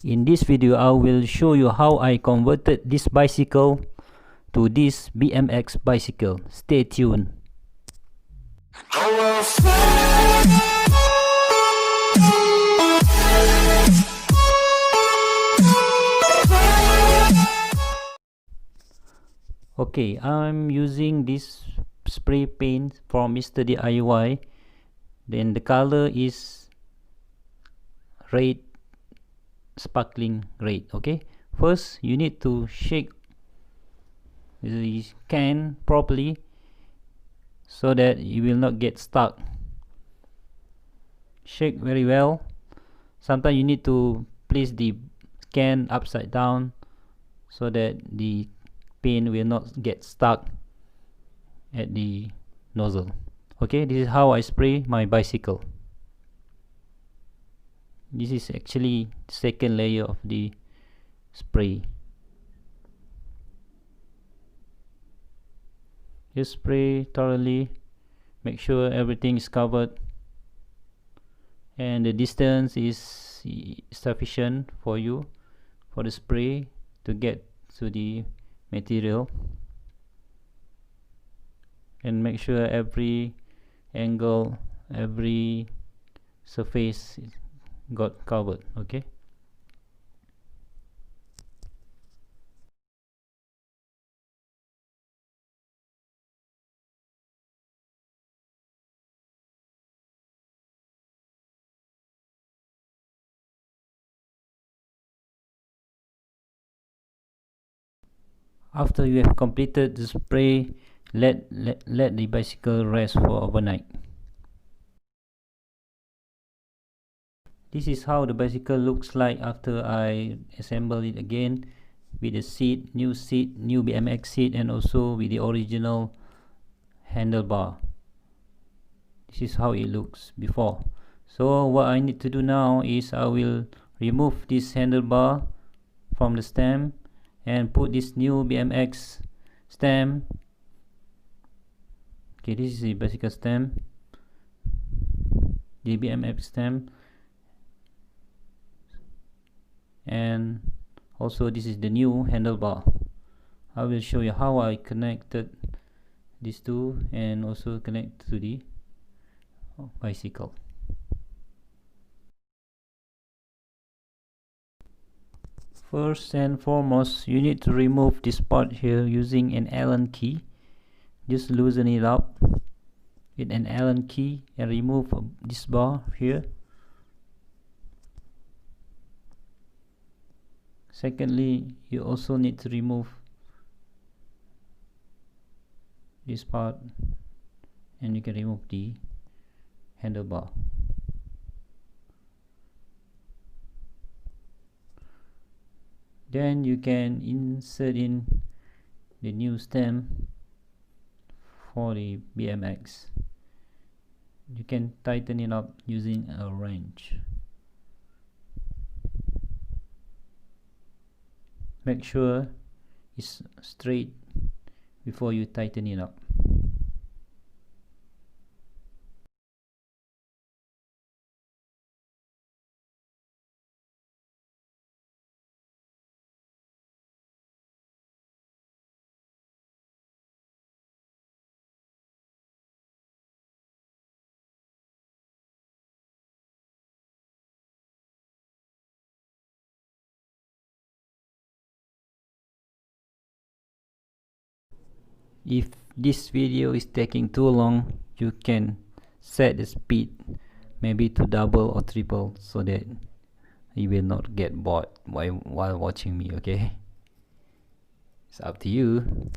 In this video, I will show you how I converted this bicycle to this BMX bicycle. Stay tuned. Okay, I'm using this spray paint from Mr. DIY. Then the color is red, sparkling red. Okay, first you need to shake the can properly so that you will not get stuck. Shake very well. Sometimes you need to place the can upside down so that the paint will not get stuck at the nozzle. Okay, this is how I spray my bicycle. This is actually the second layer of the spray. Just spray thoroughly, make sure everything is covered and the distance is sufficient for you for the spray to get to the material, and make sure every angle, every surface got covered. Okay, after you have completed the spray, let the bicycle rest for overnight. This is how the bicycle looks like after I assemble it again with the seat, new BMX seat, and also with the original handlebar. This is how it looks before. So what I need to do now is I will remove this handlebar from the stem and put this new BMX stem. Okay, this is the bicycle stem, the BMX stem, and also this is the new handlebar. I will show you how I connected these two and also connect to the bicycle. First and foremost, you need to remove this part here using an Allen key. Just loosen it up with an Allen key and remove this bar here. Secondly, you also need to remove this part, and you can remove the handlebar. Then you can insert in the new stem for the BMX. You can tighten it up using a wrench. Make sure it's straight before you tighten it up. If this video is taking too long, you can set the speed maybe to double or triple so that you will not get bored while watching me. Okay, it's up to you.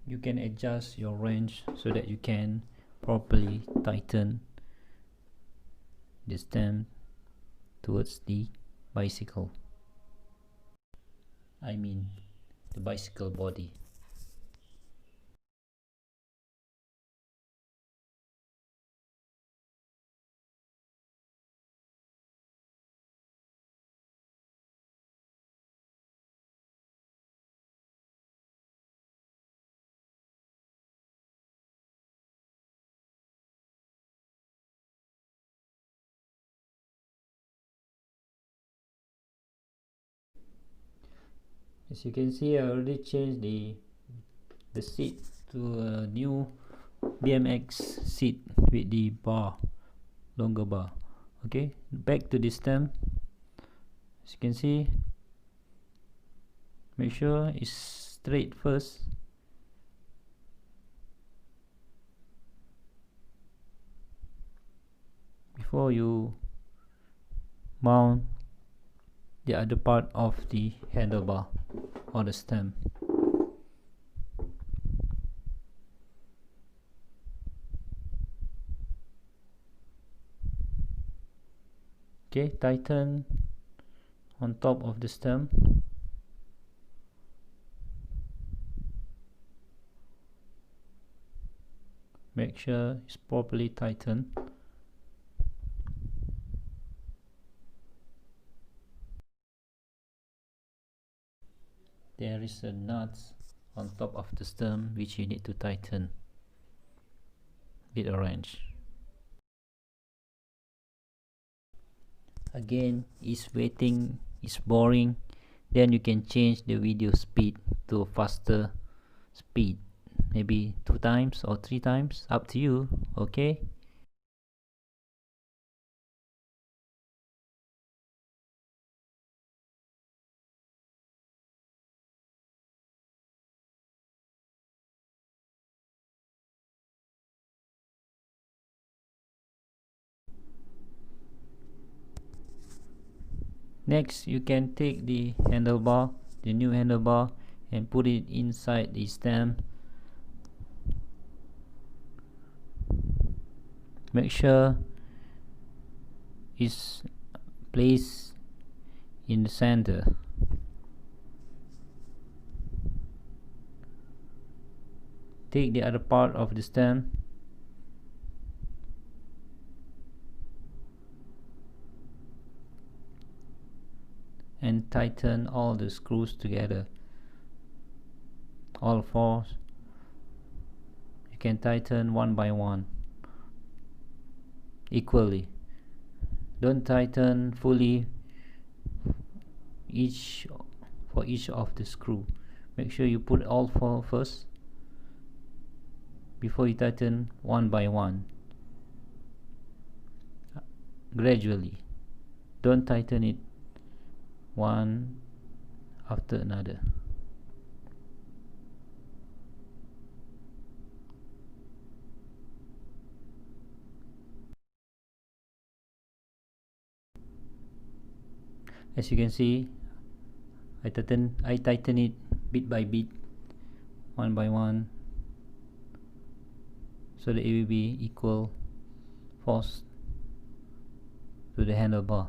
You can adjust your wrench so that you can properly tighten the stem towards the bicycle. I mean the bicycle body. As you can see, I already changed the seat to a new BMX seat with the bar, longer bar. Okay, back to the stem. As you can see, make sure it's straight first. Before you mount the other part of the handlebar or the stem. Okay, tighten on top of the stem. Make sure it's properly tightened. There is a nut on top of the stem which you need to tighten with a wrench. Again, is waiting is boring, then you can change the video speed to a faster speed, maybe 2 times or 3 times, up to you. Okay, next you can take the handlebar, the new handlebar, and put it inside the stem. Make sure it's placed in the center. Take the other part of the stem and tighten all the screws together, all 4. You can tighten one by one equally. Don't tighten fully for each of the screw. Make sure you put all 4 first before you tighten one by one, gradually. Don't tighten it one after another. As you can see, I tighten it bit by bit, one by one, so that it will be equal force to the handlebar.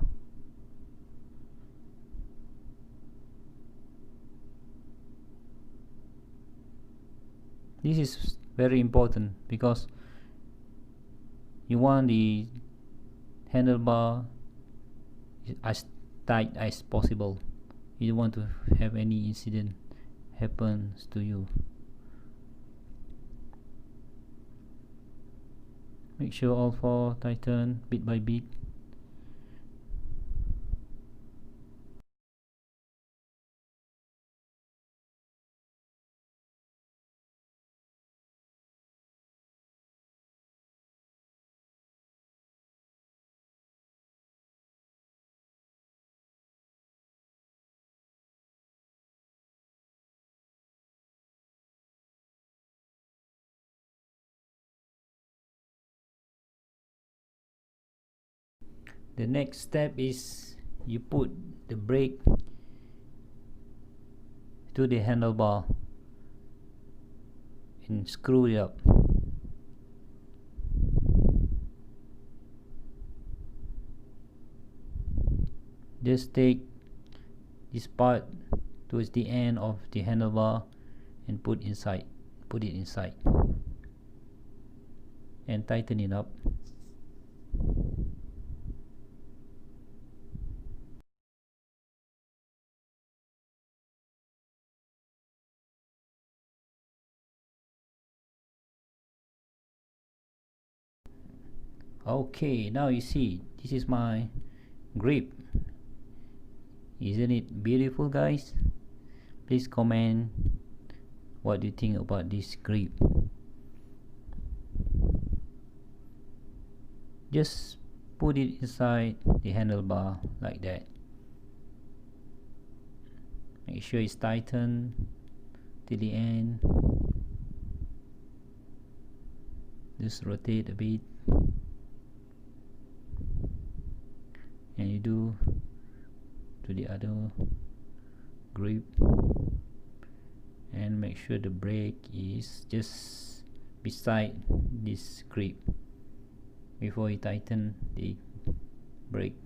This is very important because you want the handlebar as tight as possible. You don't want to have any incident happens to you. Make sure all 4 tighten bit by bit. The next step is you put the brake to the handlebar and screw it up. just take this part towards the end of the handlebar and put it inside and tighten it up. Okay, now you see, this is my grip. Isn't it beautiful, guys? Please comment what do you think about this grip. Just put it inside the handlebar like that. Make sure it's tightened till the end. Just rotate a bit, and you do to the other grip, and make sure the brake is just beside this grip before you tighten the brake.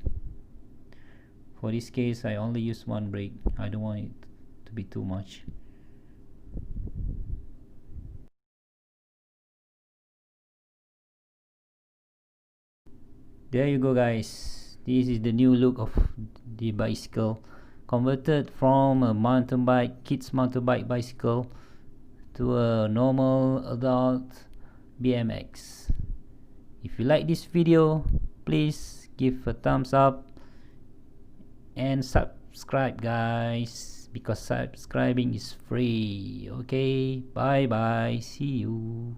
For this case, I only use one brake. I don't want it to be too much. There you go, guys. This is the new look of the bicycle, converted from a mountain bike, kids mountain bike bicycle, to a normal adult BMX. If you like this video, please give a thumbs up and subscribe, guys, because subscribing is free. Okay, bye bye, see you.